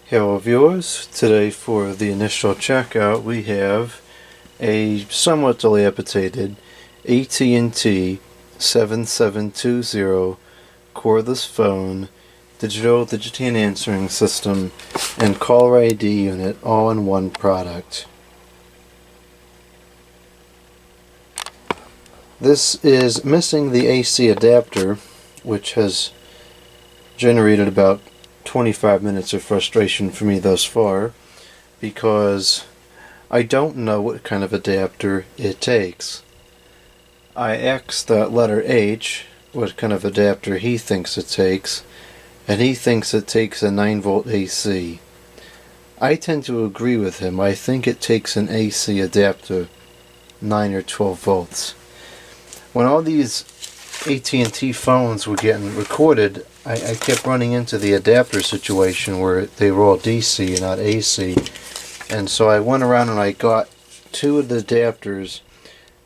Hello viewers, today for the initial checkout we have a somewhat dilapidated AT&T 7720 cordless phone, digital answering system, and CallerID unit all in one product. This is missing the AC adapter, which has generated about 25 minutes of frustration for me thus far, because I don't know what kind of adapter it takes. I asked the letter H what kind of adapter he thinks it takes, and he thinks it takes a 9-volt AC. I tend to agree with him. I think it takes an AC adapter, 9 or 12 volts. When all these AT&T phones were getting recorded, I kept running into the adapter situation where they were all DC and not AC, and so I went around and I got two of the adapters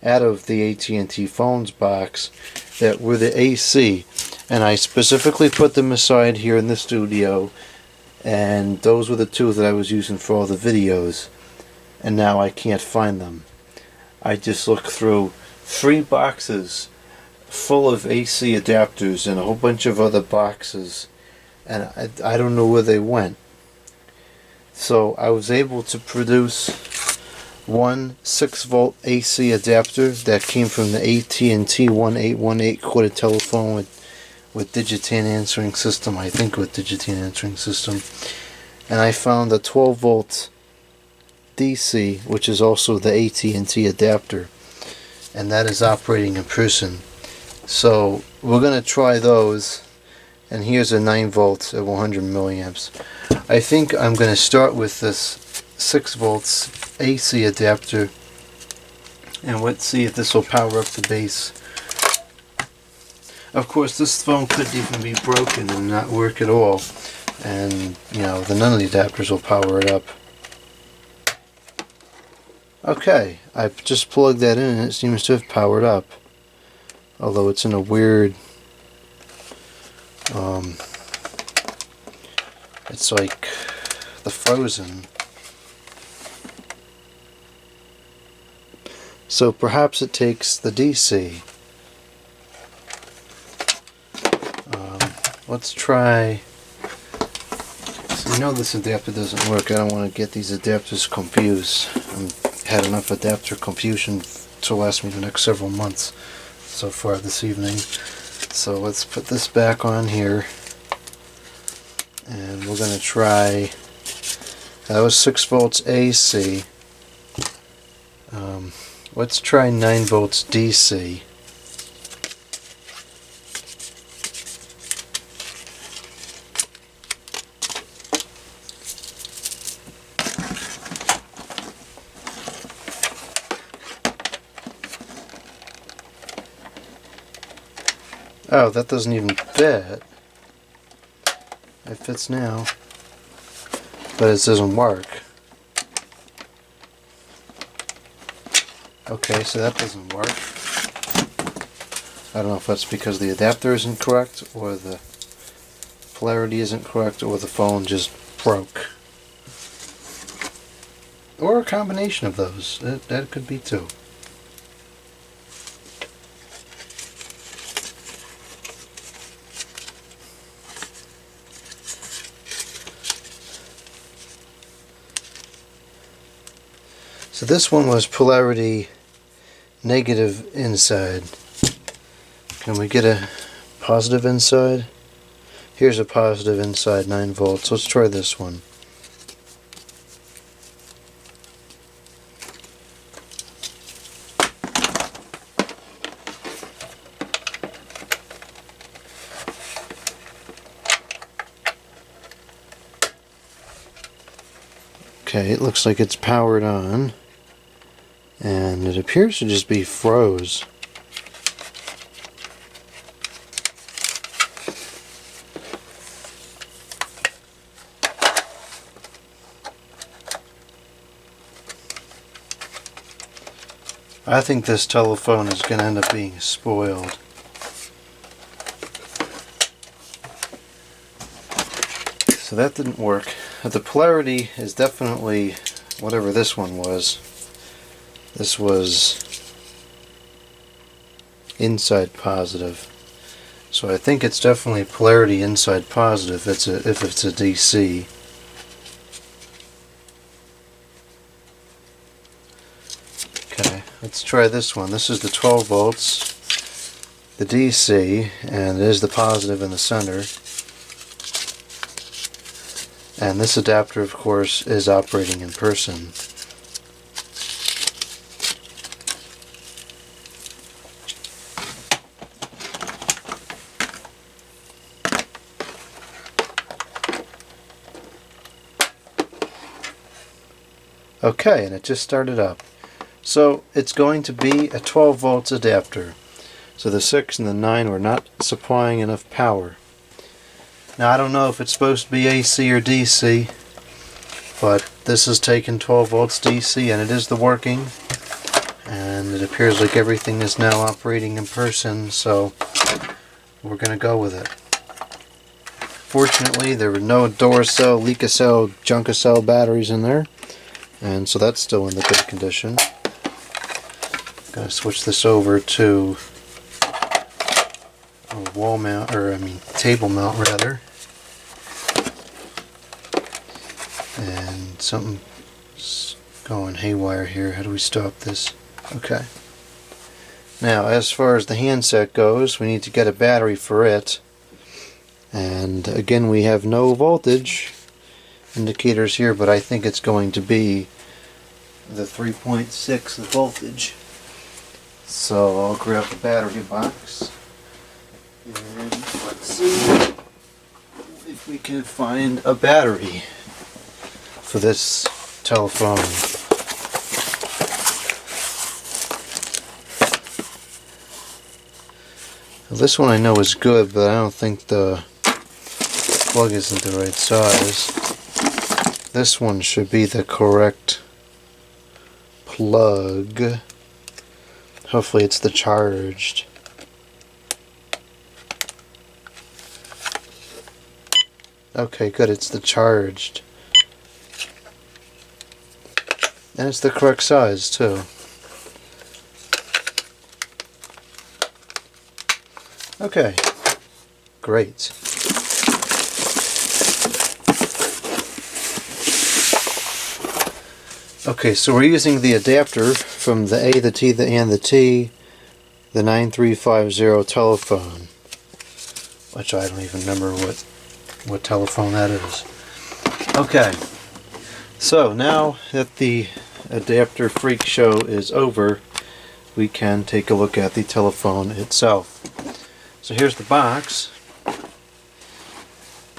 out of the AT&T phones box that were the AC, and I specifically put them aside here in the studio, and those were the two that I was using for all the videos, and now I can't find them. I just looked through 3 boxes full of AC adapters and a whole bunch of other boxes, and I don't know where they went. So I was able to produce one 6-volt AC adapter that came from the AT&T 1818 corded telephone with Digitan answering system, I think with Digitan answering system, and I found a 12-volt DC, which is also the AT&T adapter, and that is operating in person. So we're going to try those, and here's a 9 volts at 100 milliamps. I think I'm going to start with this 6 volts AC adapter, and let's see if this will power up the base. Of course, this phone could even be broken and not work at all, and none of the adapters will power it up. Okay, I've just plugged that in and it seems to have powered up. Although it's in a weird, it's like the frozen. So perhaps it takes the DC. Let's try. So this adapter doesn't work. I don't want to get these adapters confused. I've had enough adapter confusion to last me the next several months so far this evening. So let's put this back on here, and we're going to try, that was 6 volts AC, let's try 9 volts DC. Oh, that doesn't even fit. It fits now, but it doesn't work. Okay, so that doesn't work. I don't know if that's because the adapter isn't correct, or the polarity isn't correct, or the phone just broke. Or a combination of those. That could be too. So this one was polarity negative inside. Can we get a positive inside? Here's a positive inside, 9 volts. Let's try this one. Okay, it looks like it's powered on, and it appears to just be froze. I think this telephone is going to end up being spoiled. So that didn't work. the polarity is definitely whatever this one was. This was inside positive. So I think it's definitely polarity inside positive if it's a DC. Okay, let's try this one. This is the 12 volts, the DC, and it is the positive in the center. And this adapter, of course, is operating in person. Okay, and it just started up. So it's going to be a 12 volts adapter. So the 6 and the 9 were not supplying enough power. Now I don't know if it's supposed to be AC or DC, but this is taking 12 volts DC and it is the working. And it appears like everything is now operating in person, so we're going to go with it. Fortunately, there were no Duracell, Leakacell, Junkacell batteries in there. And so that's still in the good condition. I'm going to switch this over to a wall mount, table mount rather. And something's going haywire here. How do we stop this? Okay. Now, as far as the handset goes, we need to get a battery for it. And again, we have no voltage indicators here, but I think it's going to be the 3.6 voltage. So I'll grab the battery box and let's see if we can find a battery for this telephone. This one I know is good, but I don't think the plug isn't the right size. This one should be the correct plug. Hopefully it's the charged. Okay, good, it's the charged. And it's the correct size too. Okay, great. Okay, so we're using the adapter from the A, the T, and the T, the 9350 telephone, which I don't even remember what telephone that is. Okay, so now that the adapter freak show is over, we can take a look at the telephone itself. So here's the box.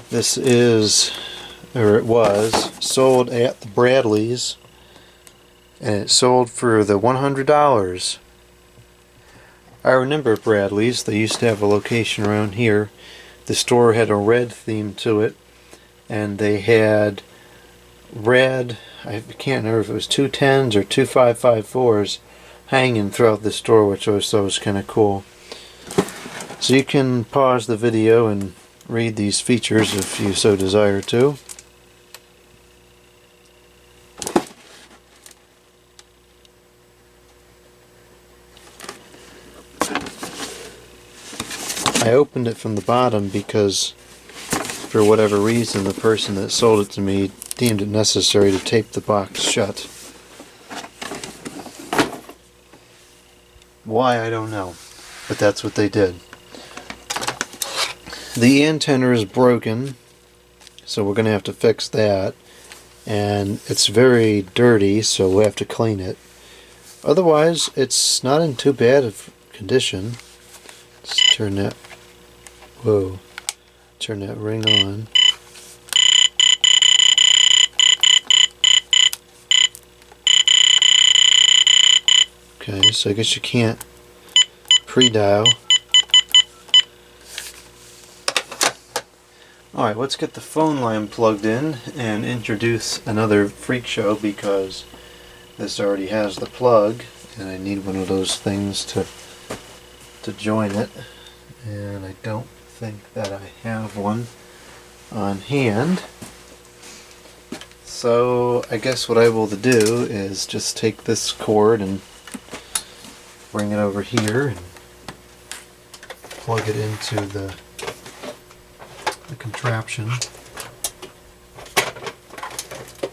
This is, or it was, sold at the Bradley's. And it sold for the $100. I remember Bradley's. They used to have a location around here. The store had a red theme to it, and they had red, I can't remember if it was 210s or 2554s hanging throughout the store, which I thought was kind of cool. So you can pause the video and read these features if you so desire to. I opened it from the bottom because for whatever reason the person that sold it to me deemed it necessary to tape the box shut. Why, I don't know, but that's what they did. The antenna is broken, so we're going to have to fix that, and it's very dirty, so we'll have to clean it. Otherwise, it's not in too bad of condition. Let's turn that, turn that ring on. Okay, so I guess you can't pre-dial. Alright, let's get the phone line plugged in and introduce another freak show, because this already has the plug and I need one of those things to join it, and I don't think that I have one on hand. So I guess what I will do is just take this cord and bring it over here and plug it into the contraption,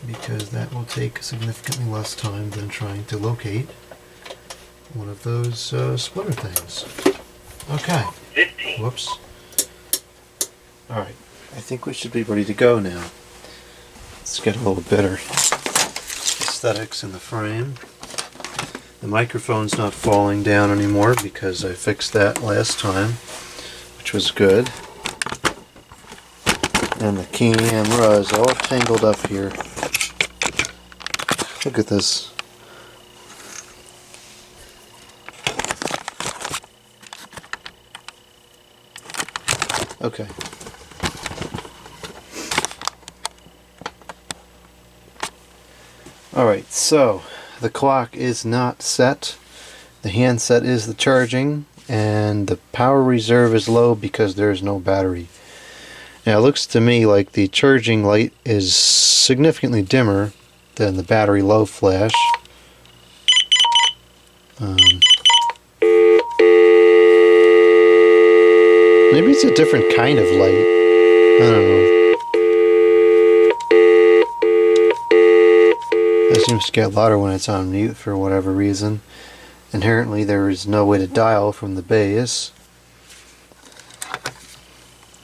because that will take significantly less time than trying to locate one of those splitter things. Okay. Whoops. Alright, I think we should be ready to go now. Let's get a little better aesthetics in the frame. The microphone's not falling down anymore because I fixed that last time, which was good. And the camera is all tangled up here. Look at this. Okay. Alright, so the clock is not set. The handset is the charging, and the power reserve is low because there's no battery. Now it looks to me like the charging light is significantly dimmer than the battery low flash. Maybe it's a different kind of light. I don't know. It seems to get louder when it's on mute for whatever reason. Inherently there is no way to dial from the base.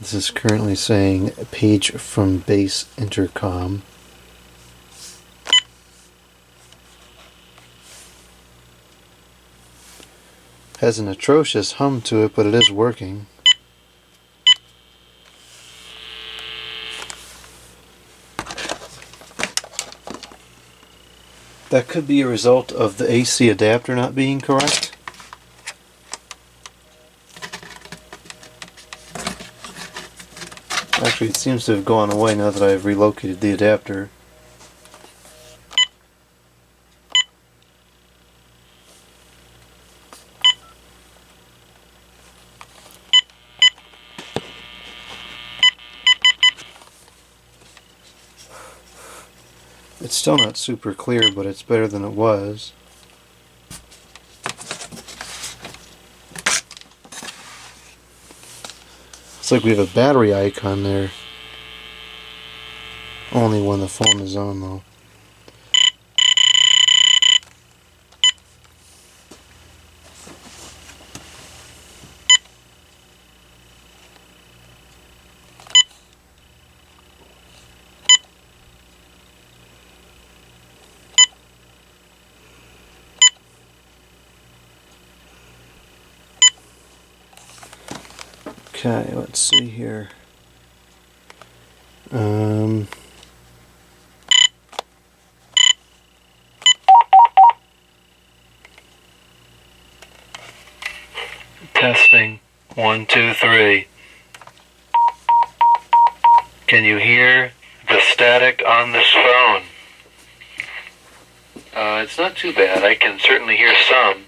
This is currently saying page from base intercom. Has an atrocious hum to it, but it is working. That could be a result of the AC adapter not being correct. Actually, it seems to have gone away now that I've relocated the adapter. It's still not super clear, but it's better than it was. It's like we have a battery icon there. Only when the phone is on, though. Okay, let's see here. Testing. 1, 2, 3. Can you hear the static on this phone? It's not too bad. I can certainly hear some.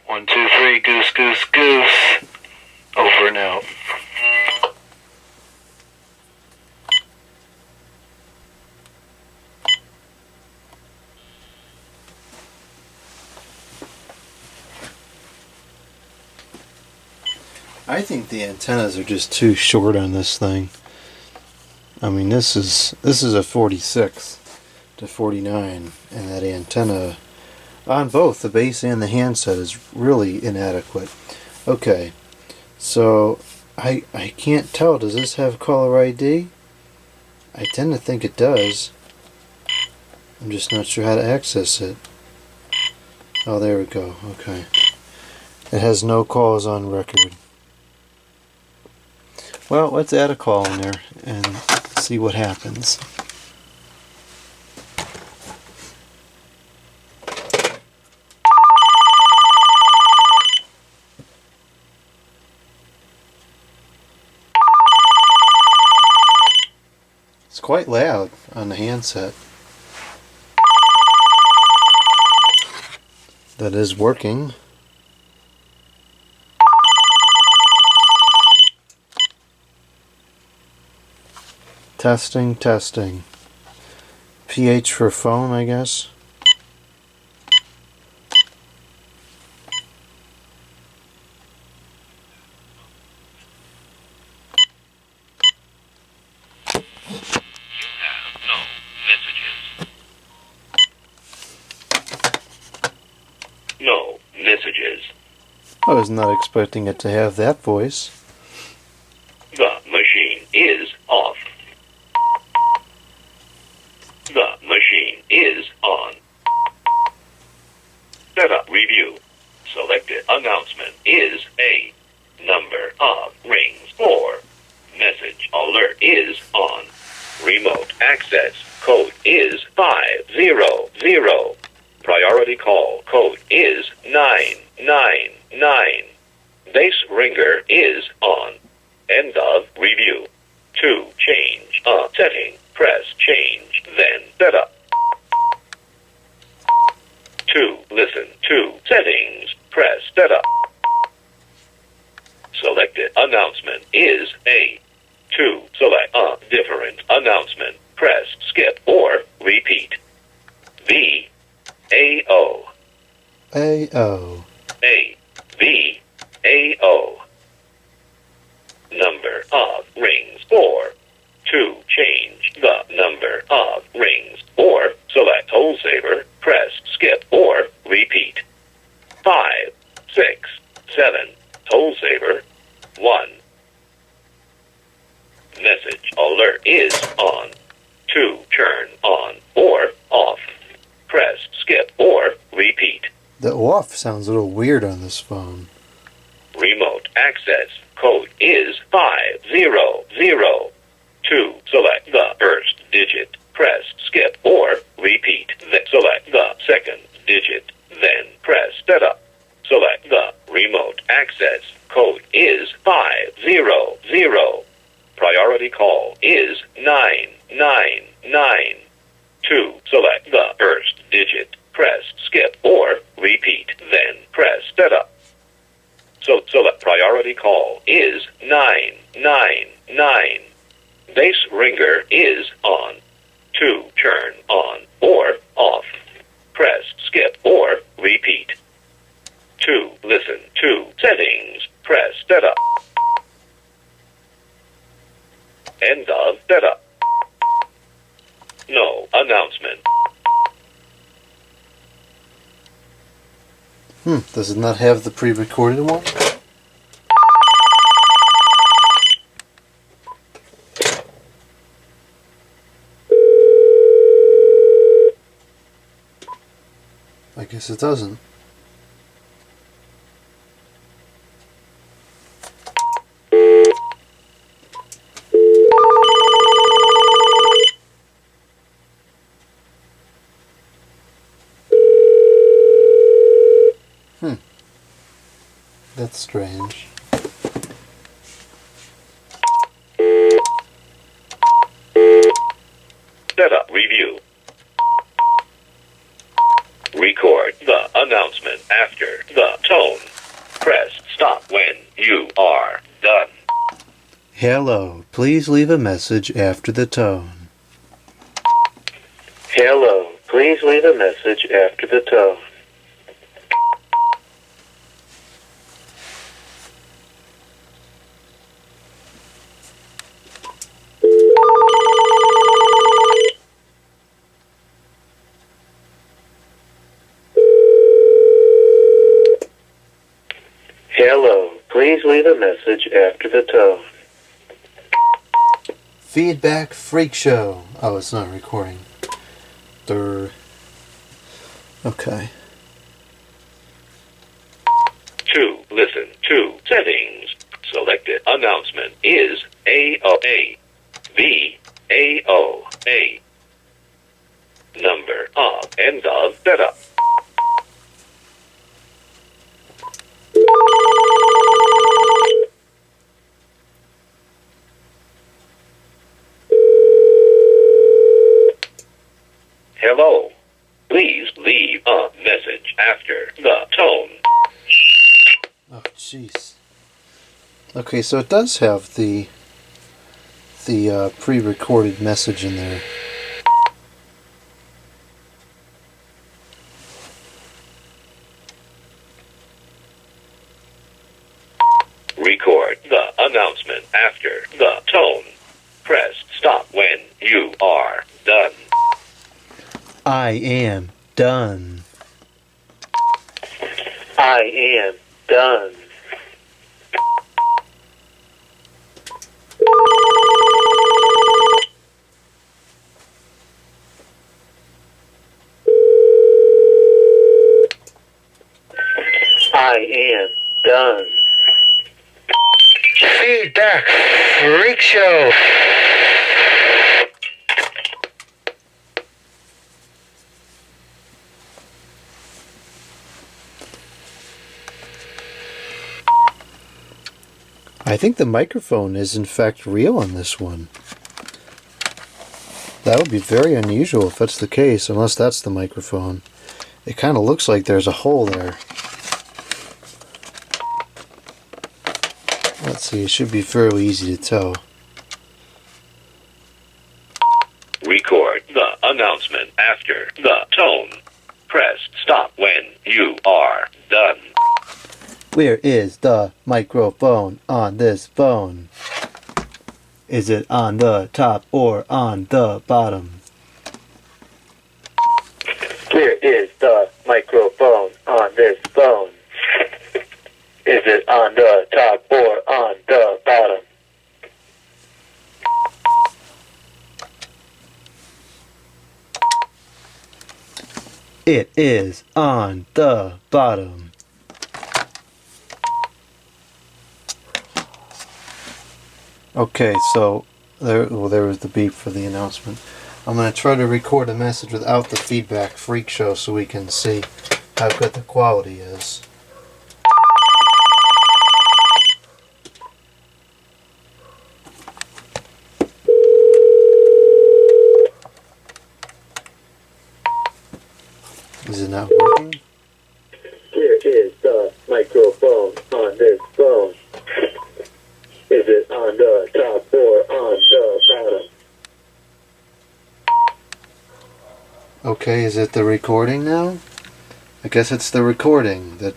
1, 2, 3, goose, goose, goose. Over and out. I think the antennas are just too short on this thing. I mean, this is a 46 to 49, and that antenna on both the base and the handset is really inadequate. Okay, so I can't tell. Does this have caller ID? I tend to think it does. I'm just not sure how to access it. Oh, there we go. Okay. It has no calls on record. Well, let's add a call in there and see what happens. It's quite loud on the handset. That is working. Testing, testing. PH for phone, I guess. No messages. I was not expecting it to have that voice. The machine is off. The machine is on. Setup review. Selected announcement is A. Number of rings 4. Message alert is on. Remote access code is 500. Priority call code is 999. Base ringer is on. End of review. To change a setting, press change, then setup. To listen to settings, press setup. Selected announcement is A. To select a different announcement, press skip or repeat. V. A-O. A-O. A. V. A-O. Number of rings 4. To change the number of rings or select toll saver, press skip or repeat. 5, 6, 7, toll saver, 1. Message alert is on. To turn on or off, press skip or repeat. The off sounds a little weird on this phone. Remote access code is 500. To select the first digit, press skip or repeat. Then select the second digit, then press setup. Select the remote access code is 500. Priority call is 999. To select the first digit, press skip or repeat, then press setup. So select priority call is 999. Base ringer is on. To turn on or off, press skip or repeat. To listen to settings, press setup. End of setup. No announcement. Does it not have the pre-recorded one? I guess it doesn't. That's strange. Setup review. Record the announcement after the tone. Press stop when you are done. Hello, please leave a message after the tone. Hello, please leave a message after the tone. Hello, please leave a message after the tone. Feedback Freak Show. Oh, it's not recording. Okay. To listen to settings, selected announcement is A-O-A. V-A-O-A. Number of end of setup. Hello. Please leave a message after the tone. Oh, jeez. Okay, so it does have the pre-recorded message in there. you are done. I am done. I am done. I am done. Feedback Freak Show. I think the microphone is in fact real on this one. That would be very unusual if that's the case, unless that's the microphone. It kind of looks like there's a hole there. Let's see, it should be fairly easy to tell. Record the announcement after the tone. Press stop when you are done. Where is the microphone on this phone? Is it on the top or on the bottom? Where is the microphone on this phone? Is it on the top or on the bottom? It is on the bottom. Okay, so there was the beep for the announcement. I'm going to try to record a message without the feedback freak show so we can see how good the quality is. Is it not working? Where is the microphone on this phone? Is it on the top or on the bottom? Okay, is it the recording now? I guess it's the recording. That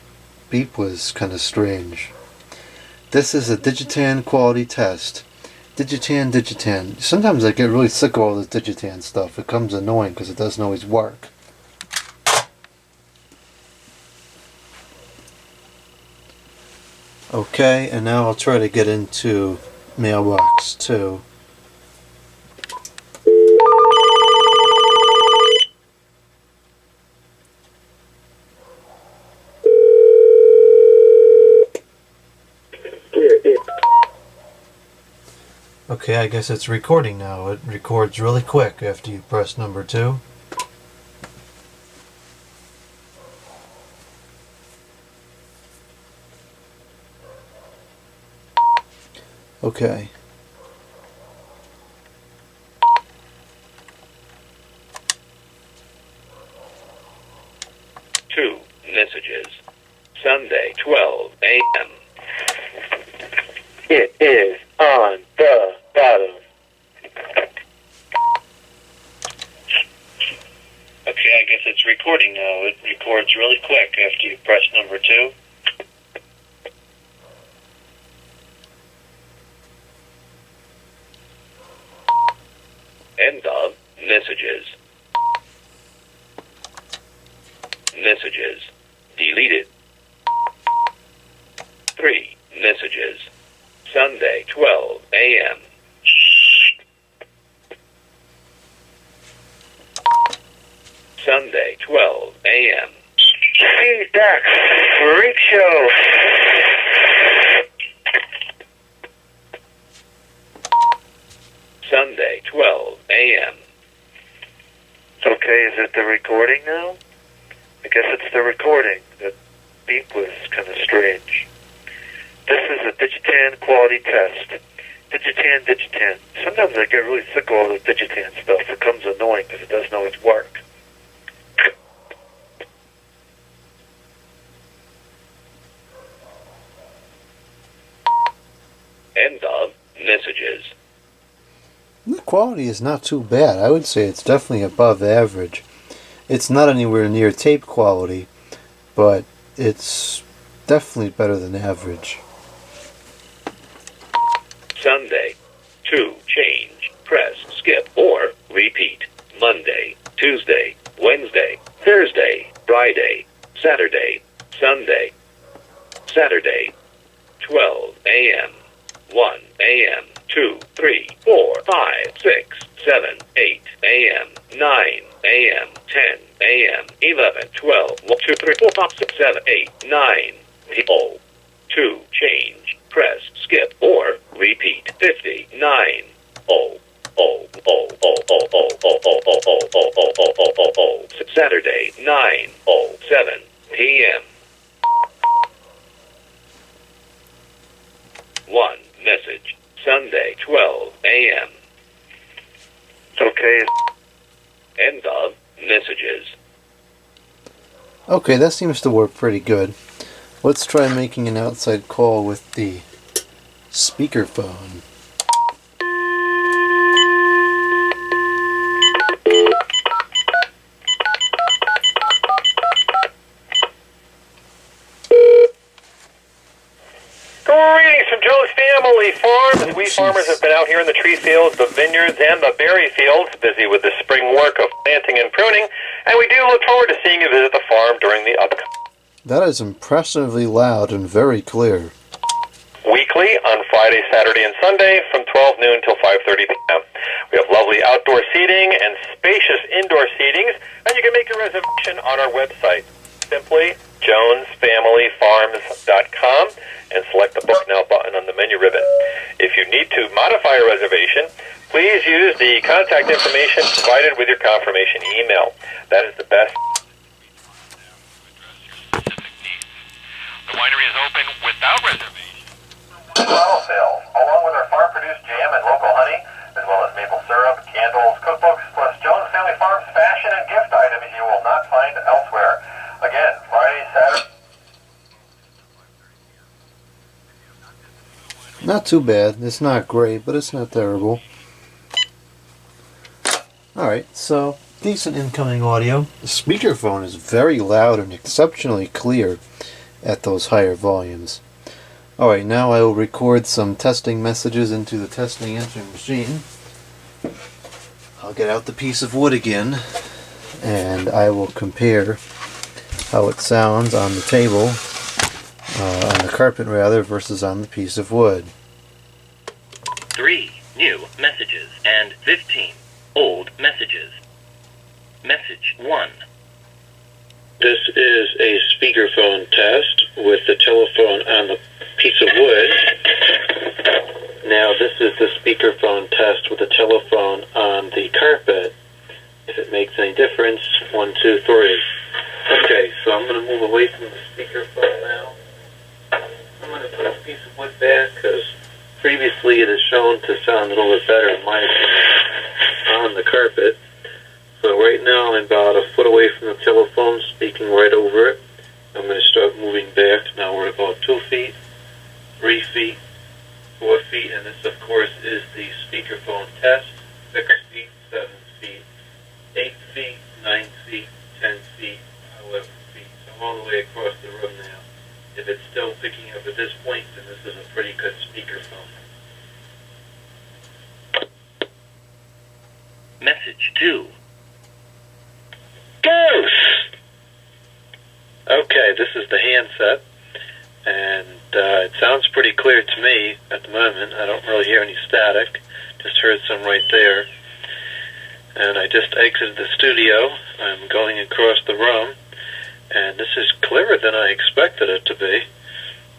beep was kind of strange. This is a Digitan quality test. Digitan. Sometimes I get really sick of all this Digitan stuff. It comes annoying because it doesn't always work. Okay, and now I'll try to get into Mailbox 2. Okay, I guess it's recording now. It records really quick after you press number 2. Okay. Two messages. Sunday, 12 a.m. It is on the bottom. Okay, I guess it's recording now. It records really quick after you press number 2. End of messages. Messages. Deleted. 3 messages. Sunday, 12 a.m. Sunday, 12 a.m. Feedback Freak Show. Sunday, 12 a.m. Okay, is it the recording now? I guess it's the recording. The beep was kind of strange. This is a Digitan quality test. Digitan. Sometimes I get really sick of all the Digitan stuff. It becomes annoying because it doesn't always work. End of messages. The quality is not too bad. I would say it's definitely above average. It's not anywhere near tape quality, but it's definitely better than average. Sunday. To change, press skip or Saturday, Sunday, Saturday, 12 a.m., 1 a.m., 2, 3, 4, 5, 6, 7, 8 a.m., 9 a.m., 10 a.m., 11, 12, 1, 2, 3, 4, 5, 6, 7, 8, 9 p.m. To change, press skip or repeat 59. Saturday, 9:07 p.m. 1 message. Sunday, 12 a.m. Okay. End of messages. Okay, that seems to work pretty good. Let's try making an outside call with the speakerphone. Greetings from Joe's Family Farms. We farmers have been out here in the tree fields, the vineyards, and the berry fields, busy with the spring work of planting and pruning, and we do look forward to seeing you visit the farm during the upcoming That is impressively loud and very clear. weekly on Friday, Saturday, and Sunday from 12 noon till 5:30 p.m. We have lovely outdoor seating and spacious indoor seatings, and you can make your reservation on our website, simply jonesfamilyfarms.com, and select the Book Now button on the menu ribbon. If you need to modify a reservation, please use the contact information provided with your confirmation email. That is the best. The winery is open without reservation. Bottle sales, along with our farm-produced jam and local honey, as well as maple syrup, candles, cookbooks, plus Jones Family Farms fashion and gift items you will not find elsewhere. Again, Friday, Saturday. Not too bad. It's not great, but it's not terrible. Alright, so decent incoming audio. The speakerphone is very loud and exceptionally clear at those higher volumes. Alright, now I will record some testing messages into the testing answering machine. I'll get out the piece of wood again, and I will compare how it sounds on the table, on the carpet rather, versus on the piece of wood. 3 new messages and 15 old messages. Message 1. This is a speakerphone test with the telephone on the piece of wood. Now this is the speakerphone test with the telephone on the carpet. If it makes any difference, 1, 2, 3. Okay, so I'm going to move away from the speakerphone now. I'm going to put a piece of wood back because previously it has shown to sound a little bit better, in my opinion, on the carpet. So right now I'm about a foot away from the telephone, speaking right over it. I'm going to start moving back. Now we're about 2 feet, 3 feet, 4 feet, and this of course is the speakerphone test. 6 feet, 7 feet, 8 feet, 9 feet, 10 feet, 11 feet. So I'm all the way across the room now. If it's still picking up at this point, then this is a pretty good speakerphone. Message 2. Goose! Okay, this is the handset, and it sounds pretty clear to me at the moment. I don't really hear any static, just heard some right there. And I just exited the studio. I'm going across the room, and this is clearer than I expected it to be.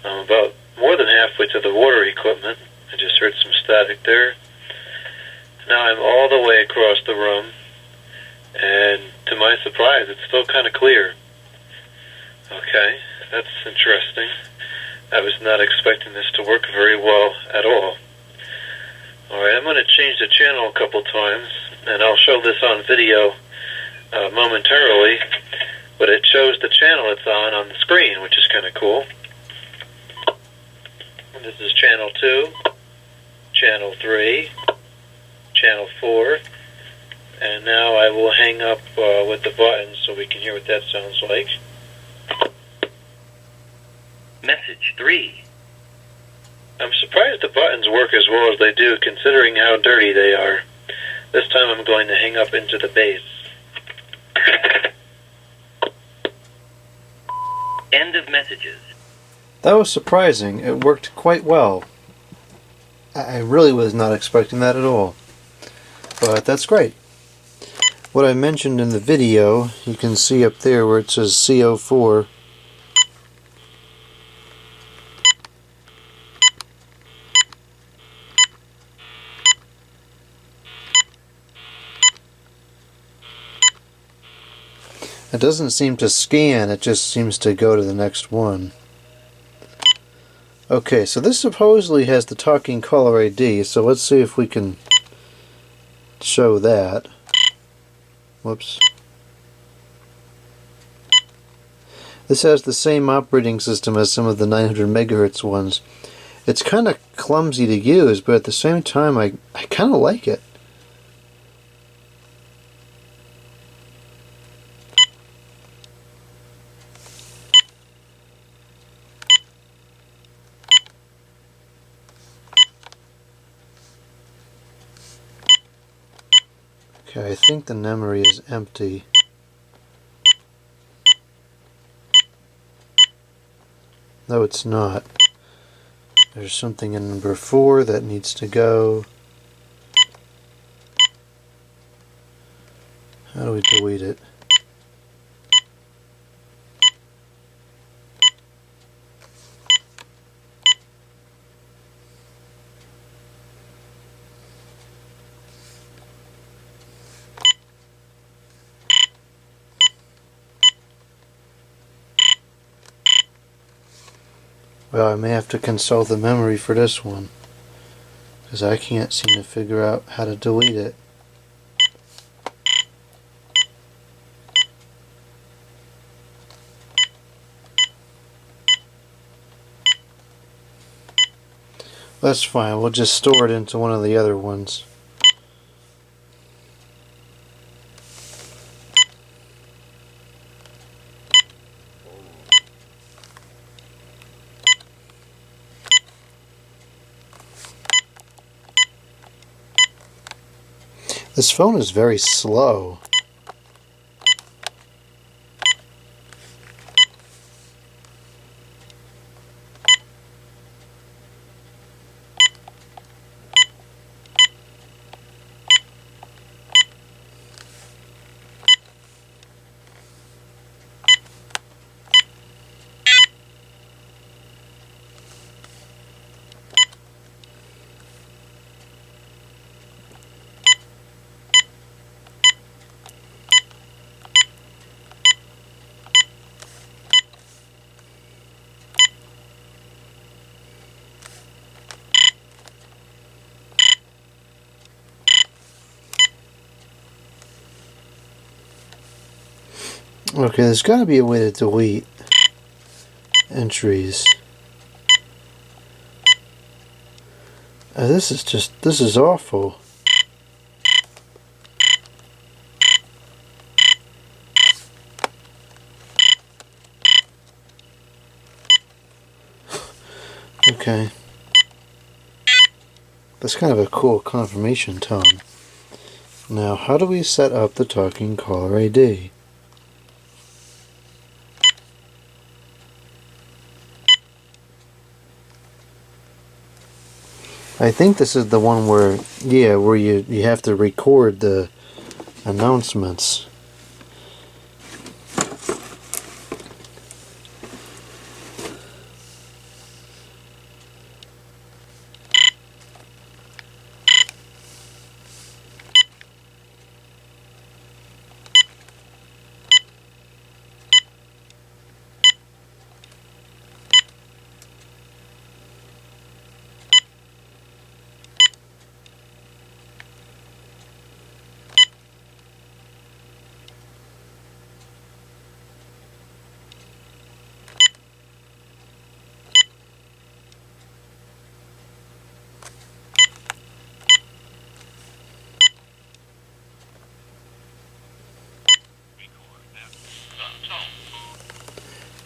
I'm about more than halfway to the water equipment. I just heard some static there. Now I'm all the way across the room, and to my surprise, it's still kind of clear. Okay, that's interesting. I was not expecting this to work very well at all. Alright, I'm going to change the channel a couple times, and I'll show this on video momentarily, but it shows the channel it's on the screen, which is kind of cool. And this is channel 2, channel 3, channel 4, and now I will hang up with the button so we can hear what that sounds like. Message 3. I'm surprised the buttons work as well as they do, considering how dirty they are. This time I'm going to hang up into the bass. of messages. That was surprising. It worked quite well. I really was not expecting that at all. But that's great. What I mentioned in the video, you can see up there where it says CO4. It doesn't seem to scan, it just seems to go to the next one. Okay, so this supposedly has the talking caller ID, so let's see if we can show that. Whoops. This has the same operating system as some of the 900 megahertz ones. It's kind of clumsy to use, but at the same time I kind of like it. Okay, I think the memory is empty. No, it's not. There's something in number 4 that needs to go. How do we delete it? Well, I may have to consult the memory for this one, because I can't seem to figure out how to delete it. That's fine, we'll just store it into one of the other ones. This phone is very slow. Okay, there's got to be a way to delete entries. This is awful. Okay. That's kind of a cool confirmation tone. Now, how do we set up the talking caller ID? I think this is the one where, yeah, where you have to record the announcements.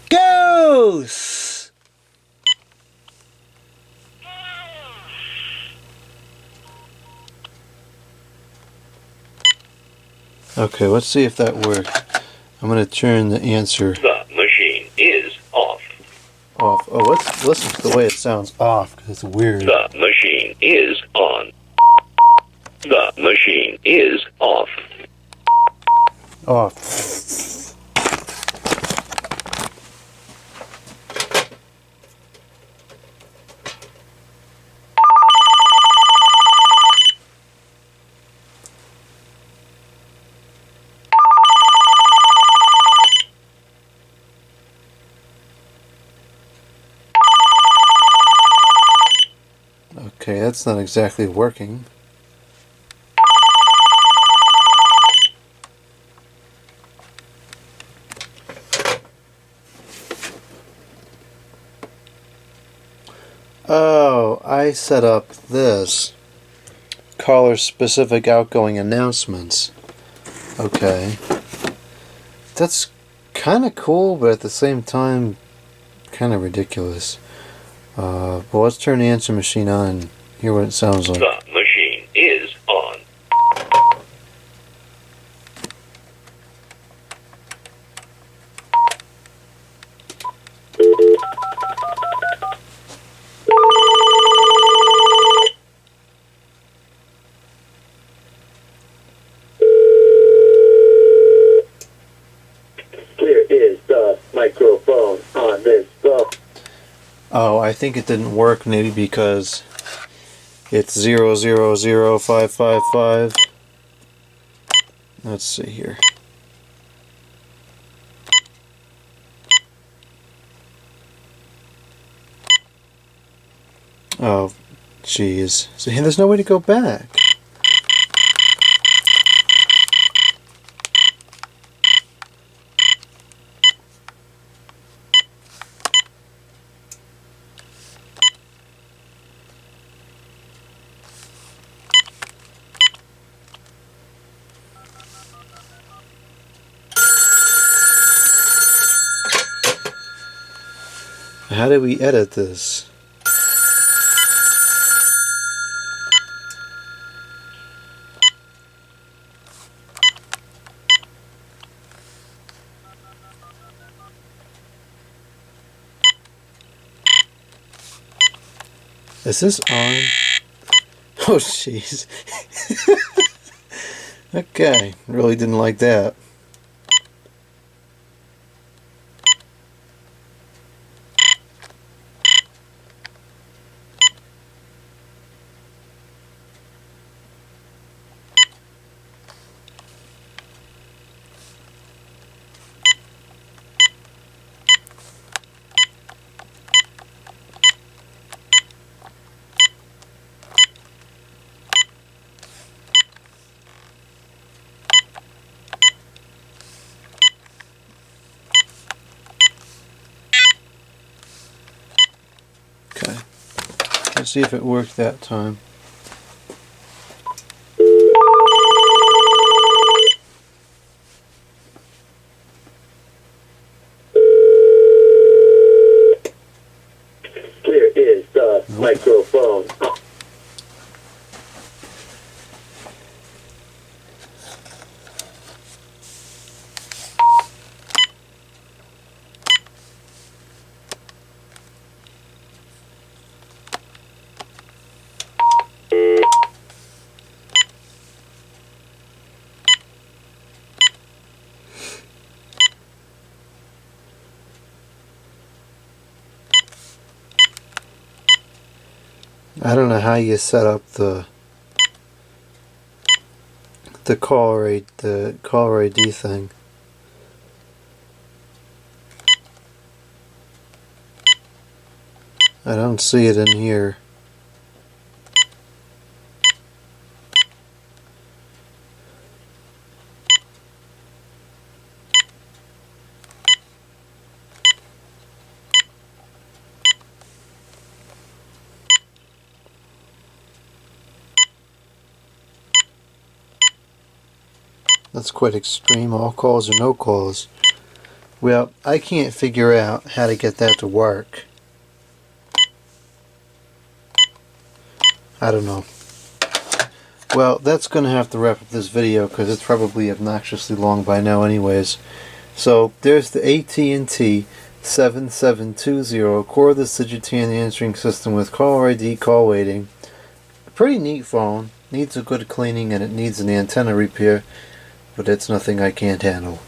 Goose! Okay, let's see if that worked. I'm going to turn the answer. The machine is off. off. Oh, let's listen to the way it sounds off, because it's weird. The machine is on. The machine is off. Off. Okay, that's not exactly working. Oh, I set up this caller specific outgoing announcements. Okay. That's kind of cool, but at the same time, kind of ridiculous. Well, let's turn the answer machine on and hear what it sounds like. The machine is on. Clear is the microphone on this phone. Oh, I think it didn't work, maybe because it's 000555. Let's see here. Oh, jeez. See, there's no way to go back. How do we edit this? Is this on? Oh, jeez. Okay, really didn't like that. Okay, let's see if it worked that time. Clear is the microphone. I don't know how you set up the caller ID thing. I don't see it in here. That's quite extreme. All calls or no calls. Well, I can't figure out how to get that to work. I don't know. Well, that's going to have to wrap up this video because it's probably obnoxiously long by now anyways. So, there's the AT&T 7720. Cordless Digitan answering system with caller ID, call waiting. Pretty neat phone. Needs a good cleaning and it needs an antenna repair, but it's nothing I can't handle.